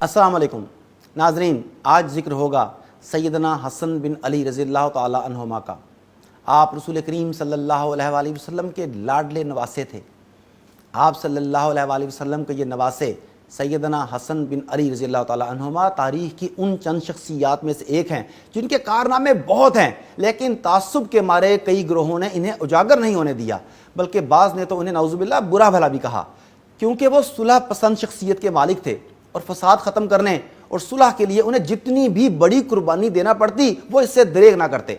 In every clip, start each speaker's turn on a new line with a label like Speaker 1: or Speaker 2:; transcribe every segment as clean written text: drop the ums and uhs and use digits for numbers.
Speaker 1: السلام علیکم ناظرین، آج ذکر ہوگا سیدنا حسن بن علی رضی اللہ تعالی عنہما کا۔ آپ رسول کریم صلی اللہ علیہ وآلہ وسلم کے لاڈلے نواسے تھے۔ آپ صلی اللہ علیہ وآلہ وسلم کے یہ نواسے سیدنا حسن بن علی رضی اللہ تعالی عنہما تاریخ کی ان چند شخصیات میں سے ایک ہیں جن کے کارنامے بہت ہیں، لیکن تعصب کے مارے کئی گروہوں نے انہیں اجاگر نہیں ہونے دیا، بلکہ بعض نے تو انہیں نعوذ باللہ برا بھلا بھی کہا، کیونکہ وہ صلح پسند شخصیت کے مالک تھے اور فساد ختم کرنے اور صلح کے لیے انہیں جتنی بھی بڑی قربانی دینا پڑتی وہ اس سے دریغ نہ کرتے۔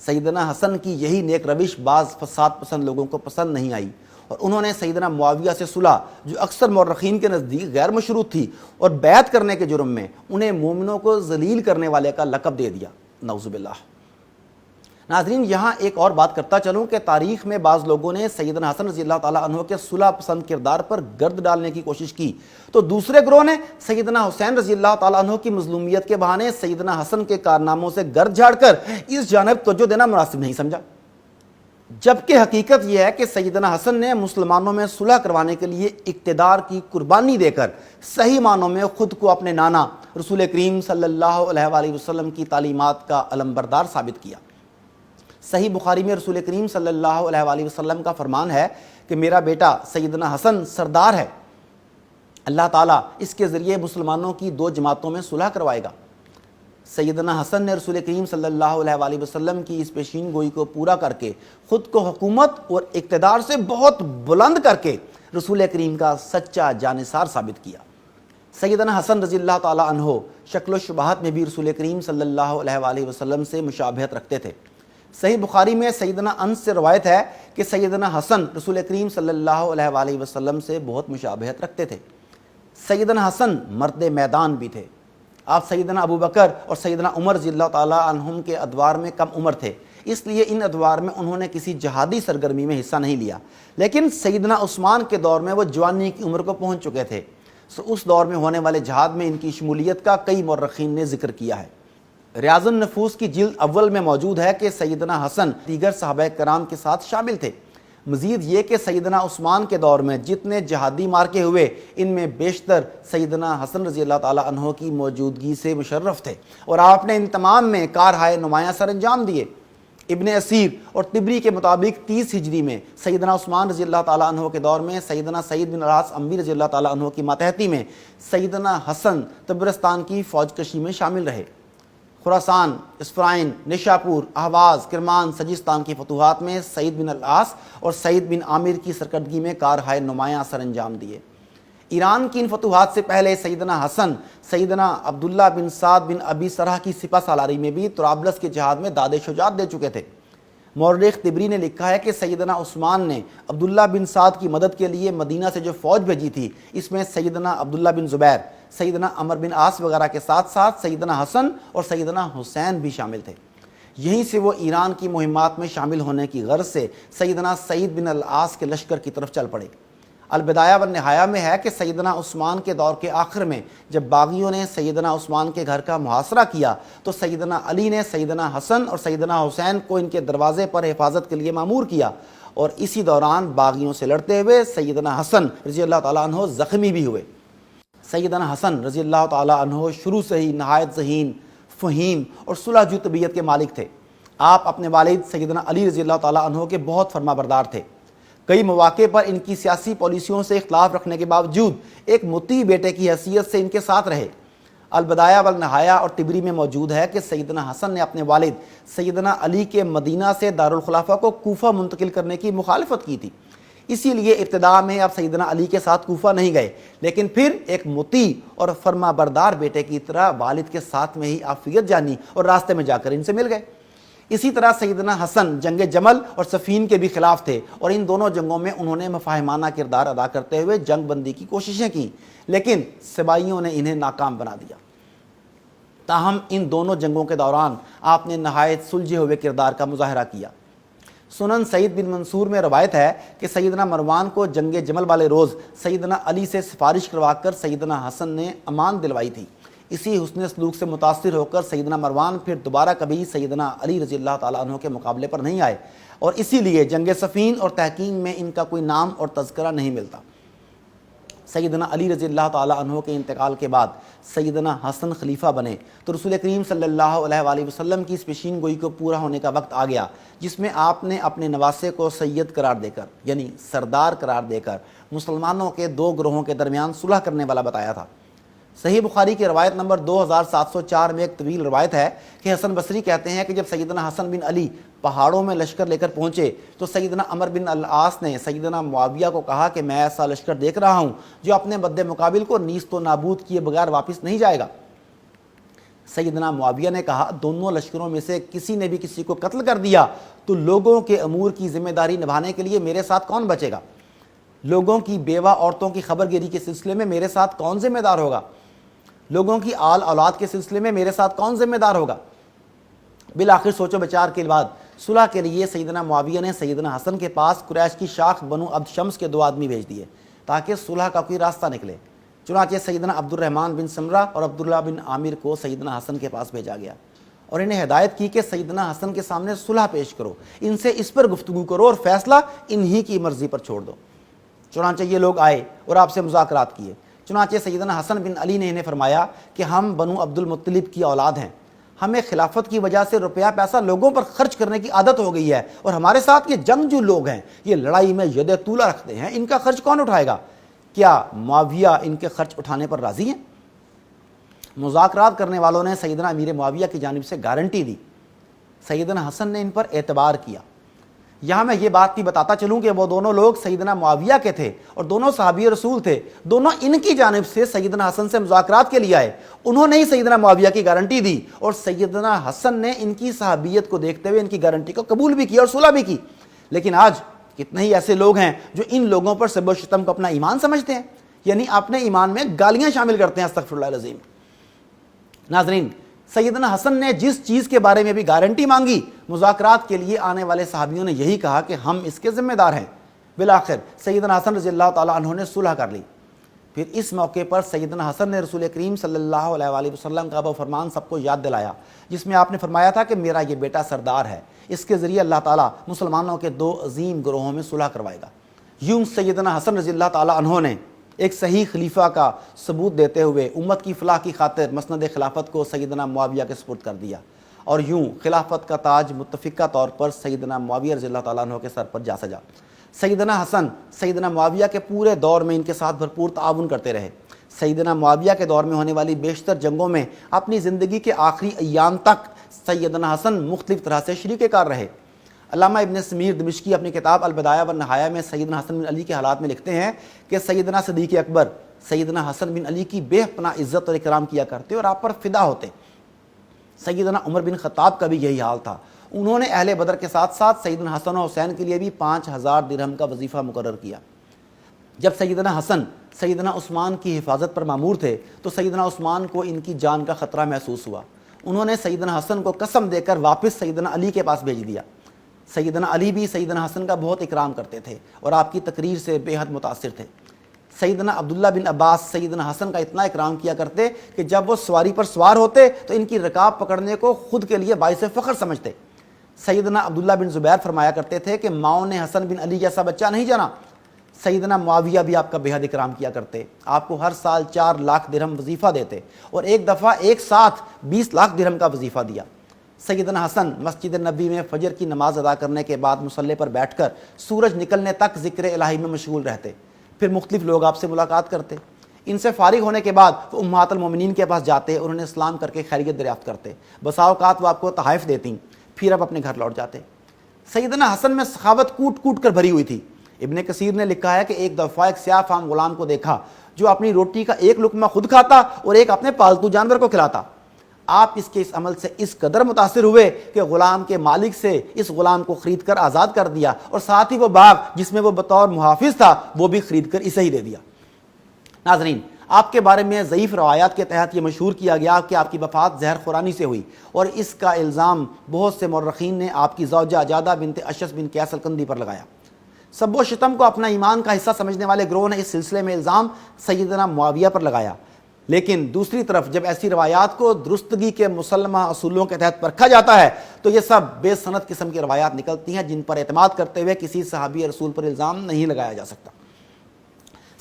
Speaker 1: سیدنا حسن کی یہی نیک روش بعض فساد پسند لوگوں کو پسند نہیں آئی، اور انہوں نے سیدنا معاویہ سے صلح، جو اکثر مورخین کے نزدیک غیر مشروط تھی، اور بیعت کرنے کے جرم میں انہیں مومنوں کو ذلیل کرنے والے کا لقب دے دیا، نعوذ باللہ۔ ناظرین، یہاں ایک اور بات کرتا چلوں کہ تاریخ میں بعض لوگوں نے سیدنا حسن رضی اللہ تعالیٰ عنہ کے صلح پسند کردار پر گرد ڈالنے کی کوشش کی، تو دوسرے گروہ نے سیدنا حسین رضی اللہ تعالیٰ عنہ کی مظلومیت کے بہانے سیدنا حسن کے کارناموں سے گرد جھاڑ کر اس جانب توجہ دینا مناسب نہیں سمجھا، جبکہ حقیقت یہ ہے کہ سیدنا حسن نے مسلمانوں میں صلح کروانے کے لیے اقتدار کی قربانی دے کر صحیح معنوں میں خود کو اپنے نانا رسول کریم صلی اللہ علیہ وآلہ وسلم کی تعلیمات کا علمبردار ثابت کیا۔ صحیح بخاری میں رسول کریم صلی اللہ علیہ وآلہ وسلم کا فرمان ہے کہ میرا بیٹا سیدنا حسن سردار ہے، اللہ تعالیٰ اس کے ذریعے مسلمانوں کی دو جماعتوں میں صلح کروائے گا۔ سیدنا حسن نے رسول کریم صلی اللہ علیہ وآلہ وسلم کی اس پیشین گوئی کو پورا کر کے خود کو حکومت اور اقتدار سے بہت بلند کر کے رسول کریم کا سچا جانثار ثابت کیا۔ سیدنا حسن رضی اللہ تعالیٰ عنہ شکل و شباہت میں بھی رسول کریم صلی اللہ علیہ وآلہ وسلم سے مشابہت رکھتے تھے۔ صحیح بخاری میں سیدنا انس سے روایت ہے کہ سیدنا حسن رسول کریم صلی اللہ علیہ وآلہ وسلم سے بہت مشابہت رکھتے تھے۔ سیدنا حسن مرد میدان بھی تھے۔ آپ سیدنا ابو بکر اور سیدنا عمر رضی اللہ تعالیٰ عنہم کے ادوار میں کم عمر تھے، اس لیے ان ادوار میں انہوں نے کسی جہادی سرگرمی میں حصہ نہیں لیا، لیکن سیدنا عثمان کے دور میں وہ جوانی کی عمر کو پہنچ چکے تھے، اس دور میں ہونے والے جہاد میں ان کی شمولیت کا کئی مورخین نے ذکر کیا ہے۔ ریاض النفوس کی جلد اول میں موجود ہے کہ سیدنا حسن دیگر صحابہ کرام کے ساتھ شامل تھے۔ مزید یہ کہ سیدنا عثمان کے دور میں جتنے جہادی مارکے ہوئے ان میں بیشتر سیدنا حسن رضی اللہ تعالیٰ عنہ کی موجودگی سے مشرف تھے، اور آپ نے ان تمام میں کارہائے نمایاں سر انجام دیے۔ ابن اسیر اور طبری کے مطابق 30 ہجری میں سیدنا عثمان رضی اللہ تعالیٰ عنہ کے دور میں سیدنا سعید بن العاص اموی رضی اللہ تعالیٰ عنہ کی ماتحتی میں سیدنا حسن طبرستان کی فوج کشی میں شامل رہے۔ خراسان، اسفرائن، نشاپور، اہواز، کرمان، سجستان کی فتوحات میں سعید بن العاص اور سعید بن عامر کی سرکردگی میں کارہائے نمایاں سر انجام دیے۔ ایران کی ان فتوحات سے پہلے سیدنا حسن سیدنا عبداللہ بن سعد بن ابی سرح کی سپہ سالاری میں بھی طرابلس کے جہاد میں داد شجاعت دے چکے تھے۔ مورخ طبری نے لکھا ہے کہ سیدنا عثمان نے عبداللہ بن سعد کی مدد کے لیے مدینہ سے جو فوج بھیجی تھی، اس میں سیدنا عبداللہ بن زبیر، سیدنا عمر بن عاص وغیرہ کے ساتھ ساتھ سیدنا حسن اور سیدنا حسین بھی شامل تھے۔ یہیں سے وہ ایران کی مہمات میں شامل ہونے کی غرض سے سیدنا سعید بن العاص کے لشکر کی طرف چل پڑے۔ البدایہ والنہایہ میں ہے کہ سیدنا عثمان کے دور کے آخر میں جب باغیوں نے سیدنا عثمان کے گھر کا محاصرہ کیا تو سیدنا علی نے سیدنا حسن اور سیدنا حسین کو ان کے دروازے پر حفاظت کے لیے مامور کیا، اور اسی دوران باغیوں سے لڑتے ہوئے سیدنا حسن رضی اللہ تعالیٰ عنہ زخمی بھی ہوئے۔ سیدنا حسن رضی اللہ تعالیٰ عنہ شروع سے ہی نہایت ذہین، فہیم اور صلح جو طبیعت کے مالک تھے۔ آپ اپنے والد سیدنا علی رضی اللہ تعالیٰ عنہ کے بہت فرما بردار تھے۔ کئی مواقع پر ان کی سیاسی پالیسیوں سے اختلاف رکھنے کے باوجود ایک مطیع بیٹے کی حیثیت سے ان کے ساتھ رہے۔ البدایہ والنہایہ اور طبری میں موجود ہے کہ سیدنا حسن نے اپنے والد سیدنا علی کے مدینہ سے دارالخلافہ کو کوفہ منتقل کرنے کی مخالفت کی تھی، اسی لیے ابتداء میں آپ سیدنا علی کے ساتھ کوفہ نہیں گئے، لیکن پھر ایک مطیع اور فرما بردار بیٹے کی طرح والد کے ساتھ میں ہی عافیت جانی اور راستے میں جا کر ان سے مل گئے۔ اسی طرح سیدنا حسن جنگ جمل اور صفین کے بھی خلاف تھے، اور ان دونوں جنگوں میں انہوں نے مفاہمانہ کردار ادا کرتے ہوئے جنگ بندی کی کوششیں کی، لیکن سبائیوں نے انہیں ناکام بنا دیا۔ تاہم ان دونوں جنگوں کے دوران آپ نے نہایت سلجھے ہوئے کردار کا مظاہرہ کیا۔ سنن سعید بن منصور میں روایت ہے کہ سیدنا مروان کو جنگ جمل والے روز سیدنا علی سے سفارش کروا کر سیدنا حسن نے امان دلوائی تھی۔ اسی حسن سلوک سے متاثر ہو کر سیدنا مروان پھر دوبارہ کبھی سیدنا علی رضی اللہ تعالیٰ عنہ کے مقابلے پر نہیں آئے، اور اسی لیے جنگ صفین اور تحکیم میں ان کا کوئی نام اور تذکرہ نہیں ملتا۔ سیدنا علی رضی اللہ تعالیٰ عنہ کے انتقال کے بعد سیدنا حسن خلیفہ بنے تو رسول کریم صلی اللہ علیہ وآلہ وسلم کی اس پیشین گوئی کو پورا ہونے کا وقت آ گیا، جس میں آپ نے اپنے نواسے کو سید قرار دے کر، یعنی سردار قرار دے کر مسلمانوں کے دو گروہوں کے درمیان صلح کرنے والا بتایا تھا۔ صحیح بخاری کی روایت نمبر 2704 میں ایک طویل روایت ہے کہ حسن بصری کہتے ہیں کہ جب سیدنا حسن بن علی پہاڑوں میں لشکر لے کر پہنچے تو سیدنا عمر بن العاص نے سیدنا معاویہ کو کہا کہ میں ایسا لشکر دیکھ رہا ہوں جو اپنے بد مقابل کو نیست و نابود کیے بغیر واپس نہیں جائے گا۔ سیدنا معاویہ نے کہا دونوں لشکروں میں سے کسی نے بھی کسی کو قتل کر دیا تو لوگوں کے امور کی ذمہ داری نبھانے کے لیے میرے ساتھ کون بچے گا؟ لوگوں کی بیوہ عورتوں کی خبر گیری کے سلسلے میں میرے ساتھ کون ذمہ دار ہوگا؟ لوگوں کی آل اولاد کے سلسلے میں میرے ساتھ کون ذمہ دار ہوگا؟ بالآخر سوچ و بچار کے بعد صلح کے لیے سیدنا معاویہ نے سیدنا حسن کے پاس قریش کی شاخ بنو عبد شمس کے 2 آدمی بھیج دیے تاکہ صلح کا کوئی راستہ نکلے۔ چنانچہ سیدنا عبد الرحمن بن سمرہ اور عبداللہ بن عامر کو سیدنا حسن کے پاس بھیجا گیا اور انہیں ہدایت کی کہ سیدنا حسن کے سامنے صلح پیش کرو، ان سے اس پر گفتگو کرو اور فیصلہ انہی کی مرضی پر چھوڑ دو۔ چنانچہ یہ لوگ آئے اور آپ سے مذاکرات کیے۔ چنانچہ سیدنا حسن بن علی نے انہیں فرمایا کہ ہم بنو عبد المطلب کی اولاد ہیں، ہمیں خلافت کی وجہ سے روپیہ پیسہ لوگوں پر خرچ کرنے کی عادت ہو گئی ہے، اور ہمارے ساتھ یہ جنگجو لوگ ہیں، یہ لڑائی میں ید طولہ رکھتے ہیں، ان کا خرچ کون اٹھائے گا؟ کیا معاویہ ان کے خرچ اٹھانے پر راضی ہیں؟ مذاکرات کرنے والوں نے سیدنا امیر معاویہ کی جانب سے گارنٹی دی۔ سیدنا حسن نے ان پر اعتبار کیا۔ یہاں میں یہ بات بھی بتاتا چلوں کہ وہ دونوں لوگ سیدنا معاویہ کے تھے اور دونوں صحابی رسول تھے، دونوں ان کی جانب سے سیدنا حسن سے مذاکرات کے لیے آئے، انہوں نے ہی سیدنا معاویہ کی گارنٹی دی اور سیدنا حسن نے ان کی صحابیت کو دیکھتے ہوئے ان کی گارنٹی کو قبول بھی کیا اور صلح بھی کی۔ لیکن آج کتنے ہی ایسے لوگ ہیں جو ان لوگوں پر سب و شتم کو اپنا ایمان سمجھتے ہیں، یعنی اپنے ایمان میں گالیاں شامل کرتے ہیں، استغفر اللہ العظیم۔ ناظرین، سیدنا حسن نے جس چیز کے بارے میں بھی گارنٹی مانگی، مذاکرات کے لیے آنے والے صحابیوں نے یہی کہا کہ ہم اس کے ذمہ دار ہیں۔ بالآخر سیدنا حسن رضی اللہ تعالیٰ عنہ نے صلح کر لی۔ پھر اس موقع پر سیدنا حسن نے رسول کریم صلی اللہ علیہ وآلہ وسلم کا وہ فرمان سب کو یاد دلایا جس میں آپ نے فرمایا تھا کہ میرا یہ بیٹا سردار ہے، اس کے ذریعے اللہ تعالیٰ مسلمانوں کے 2 عظیم گروہوں میں صلح کروائے گا۔ یوں سیدنا حسن رضی اللہ تعالیٰ عنہ نے ایک صحیح خلیفہ کا ثبوت دیتے ہوئے امت کی فلاح کی خاطر مسند خلافت کو سیدنا معاویہ کے سپرد کر دیا، اور یوں خلافت کا تاج متفقہ طور پر سیدنا معاویہ رضی اللہ تعالیٰ عنہ کے سر پر جا سجا۔ سیدنا حسن سیدنا معاویہ کے پورے دور میں ان کے ساتھ بھرپور تعاون کرتے رہے۔ سیدنا معاویہ کے دور میں ہونے والی بیشتر جنگوں میں اپنی زندگی کے آخری ایام تک سیدنا حسن مختلف طرح سے شریک کار رہے۔ علامہ ابن سمیر دمشقی اپنی کتاب البدایہ والنہایہ میں سیدنا حسن بن علی کے حالات میں لکھتے ہیں کہ سیدنا صدیق اکبر سیدنا حسن بن علی کی بے پناہ عزت اور اکرام کیا کرتے اور آپ پر فدا ہوتے۔ سیدنا عمر بن خطاب کا بھی یہی حال تھا، انہوں نے اہل بدر کے ساتھ ساتھ سیدنا حسن و حسین کے لیے بھی 5000 درہم کا وظیفہ مقرر کیا۔ جب سیدنا حسن سیدنا عثمان کی حفاظت پر مامور تھے تو سیدنا عثمان کو ان کی جان کا خطرہ محسوس ہوا، انہوں نے سیدنا حسن کو قسم دے کر واپس سیدنا علی کے پاس بھیج دیا۔ سیدنا علی بھی سیدنا حسن کا بہت اکرام کرتے تھے اور آپ کی تقریر سے بے حد متاثر تھے۔ سیدنا عبداللہ بن عباس سیدنا حسن کا اتنا اکرام کیا کرتے کہ جب وہ سواری پر سوار ہوتے تو ان کی رکاب پکڑنے کو خود کے لیے باعث فخر سمجھتے۔ سیدنا عبداللہ بن زبیر فرمایا کرتے تھے کہ ماؤں نے حسن بن علی جیسا بچہ نہیں جانا۔ سیدنا معاویہ بھی آپ کا بے حد اکرام کیا کرتے، آپ کو ہر سال 4 لاکھ درہم وظیفہ دیتے اور ایک دفعہ ایک ساتھ 20 لاکھ درہم کا وظیفہ دیا۔ سیدنا حسن مسجد نبوی میں فجر کی نماز ادا کرنے کے بعد مصلی پر بیٹھ کر سورج نکلنے تک ذکر الہی میں مشغول رہتے، پھر مختلف لوگ آپ سے ملاقات کرتے، ان سے فارغ ہونے کے بعد وہ امہات المومنین کے پاس جاتے اور انہیں اسلام کر کے خیریت دریافت کرتے، بسا اوقات وہ آپ کو تحائف دیتی، پھر آپ اپنے گھر لوٹ جاتے۔ سیدنا حسن میں سخاوت کوٹ کوٹ کر بھری ہوئی تھی۔ ابن کثیر نے لکھا ہے کہ ایک دفعہ ایک سیاہ فام غلام کو دیکھا جو اپنی روٹی کا ایک لقمہ خود کھاتا اور ایک اپنے پالتو جانور کو کھلاتا۔ آپ اس کے اس عمل سے اس قدر متاثر ہوئے کہ غلام کے مالک سے اس غلام کو خرید کر آزاد کر دیا اور ساتھ ہی وہ باغ جس میں وہ بطور محافظ تھا وہ بھی خرید کر اسے ہی دے دیا۔ ناظرین، آپ کے بارے میں ضعیف روایات کے تحت یہ مشہور کیا گیا کہ آپ کی وفات زہر خورانی سے ہوئی، اور اس کا الزام بہت سے مورخین نے آپ کی زوجہ جادہ بنت اشس بن قیس الکندی پر لگایا۔ سب و شتم کو اپنا ایمان کا حصہ سمجھنے والے گروہ نے اس سلسلے میں الزام سیدنا معاویہ پر لگایا، لیکن دوسری طرف جب ایسی روایات کو درستگی کے مسلمہ اصولوں کے تحت پرکھا جاتا ہے تو یہ سب بے سند قسم کی روایات نکلتی ہیں جن پر اعتماد کرتے ہوئے کسی صحابی رسول پر الزام نہیں لگایا جا سکتا۔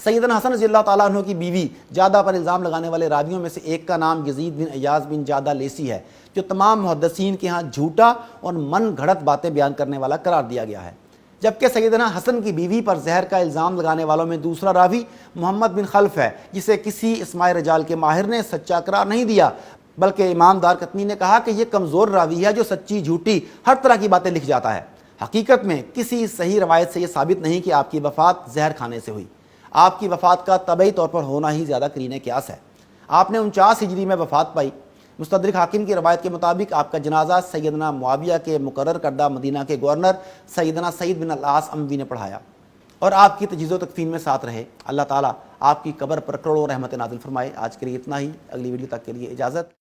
Speaker 1: سیدنا حسن رضی اللہ تعالیٰ عنہ کی بیوی جادہ پر الزام لگانے والے راویوں میں سے ایک کا نام یزید بن ایاز بن جادہ لیسی ہے، جو تمام محدثین کے ہاں جھوٹا اور من گھڑت باتیں بیان کرنے والا قرار دیا گیا ہے۔ جبکہ سیدنا حسن کی بیوی پر زہر کا الزام لگانے والوں میں دوسرا راوی محمد بن خلف ہے، جسے کسی اسماء رجال کے ماہر نے سچا قرار نہیں دیا، بلکہ امام دارقطنی نے کہا کہ یہ کمزور راوی ہے جو سچی جھوٹی ہر طرح کی باتیں لکھ جاتا ہے۔ حقیقت میں کسی صحیح روایت سے یہ ثابت نہیں کہ آپ کی وفات زہر کھانے سے ہوئی۔ آپ کی وفات کا طبعی طور پر ہونا ہی زیادہ قرین قیاس ہے۔ آپ نے 49 ہجری میں وفات پائی۔ مستدرک حاکم کی روایت کے مطابق آپ کا جنازہ سیدنا معاویہ کے مقرر کردہ مدینہ کے گورنر سیدنا سعید بن العاص اموی نے پڑھایا اور آپ کی تجہیز و تکفین میں ساتھ رہے۔ اللہ تعالیٰ آپ کی قبر پر کروڑوں رحمت نازل فرمائے۔ آج کے لیے اتنا ہی، اگلی ویڈیو تک کے لیے اجازت۔